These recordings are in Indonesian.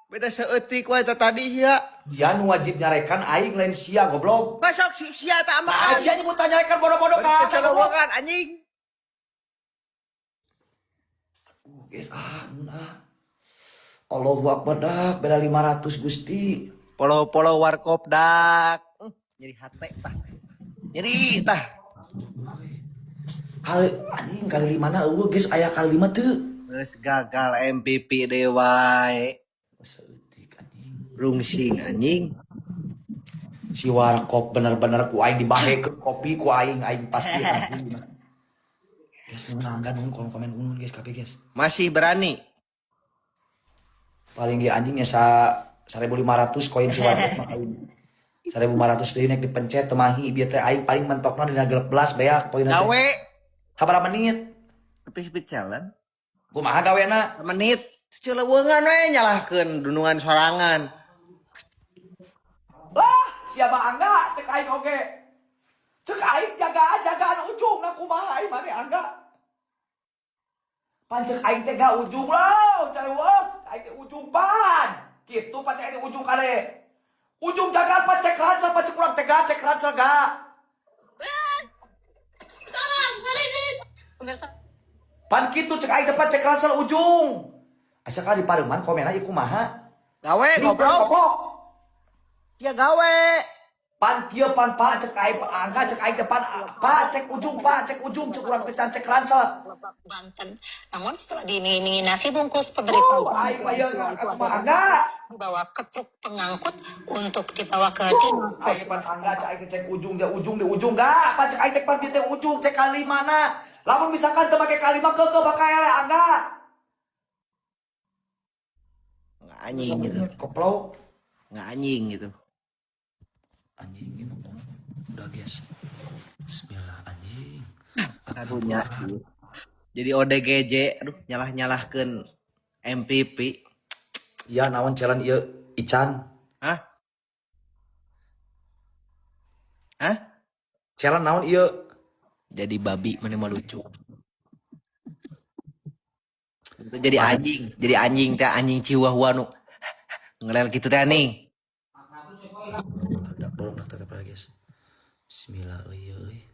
Beda seeutik wae tadi ya. Dia nu wajib nyarekan aing lain sia goblok. Masuk sia tak Ah, makan. sia nyebut nyarekan bodoh-bodoh ka. Kecelakaan anjing. Guys, Allahu Akbar dak, beda 500 Gusti. Polo-polo warkop dak. Nyeri hate tah. Nyeri tah. Anjing kali 5 na eueuh guys, aya kali 5 teu. Geus gagal MVP deui wae. Seutik anjing. Rungsing anjing. Si warkop bener-bener ku aing dibahe ke kopi ku aing pasti anjing. Guys, menanggan nun komen unun guys kabeh guys. Masih berani. Paling ge anjingnya 1.500 koin si warkop mah aing. 1.500 deui nek dipencet teu mahi ieu teh aing paling mentokna dina 12 beak poinna. Gawe. Sabaraha menit? Tapi speed challenge. Kumaha gawena? Menit. Celeuweungan we nyalahkeun dunungan sorangan. Lah, siapa angga cek aing oge. Cek aing jagaan ujung na kumaha aing mane angga. Pan cek aing teh ga ujung lo, cari wong, aing teh ujung pan. Kitu pan cek aing teh ujung kare. Ujung jagaan pan cek ransel pan cek urang teh ga cek ransel ga. Tolong, polisi. Pemirsa. Pan kitu cek aing teh pan cek ransel ujung. Asa ka di pareuman komena ieu kumaha? Gawe goblok. Ya gawe. Pan kieu pan pak cek aing angga cek aing teh pan pak cek ujung cek urang teh can cek ransel. Banten. Namun setelah diiming-imingi nasi bungkus penderita Aing mah ieu kumaha angga. dibawa ke truk pengangkut untuk dibawa ke dinas Aing pan angga cek ujung di ujung ga apa cek aing teh pan teh ujung cek kali mana. Lamun misalkan teu make kali mah keukeul bakal ele angga. Nggak anjing gitu. Koplok. Nggak anjing gitu. Anjing gimana? Udah guys. Bismillah anjing. Karunya. Jadi ODGJ aduh nyalah-nyalahkeun MVP. Iya naon challenge ieu Ican. Hah? Hah? Challenge naon ieu? Jadi babi mana mah lucu. Itu jadi anjing teh anjing Chihuahua nu ngelel gitu teh nih. Ada dorong dah tetep guys. Bismillah euy.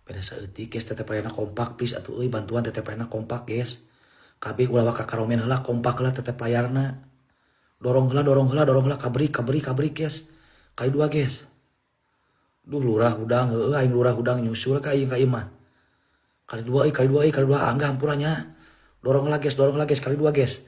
Pada saeutik guys tetep aya kompak please atuh euy bantuan tetep aya kompak guys. Kabeh ulah ka karomen heula kompak heula tetep layarna. Dorong heula kabrik guys. Kali 2 guys. Duh lurah udang aing lurah udang nyusul ka ieu mah. Kali 2 angga hampurannya. Dorong lah guys kali 2 guys.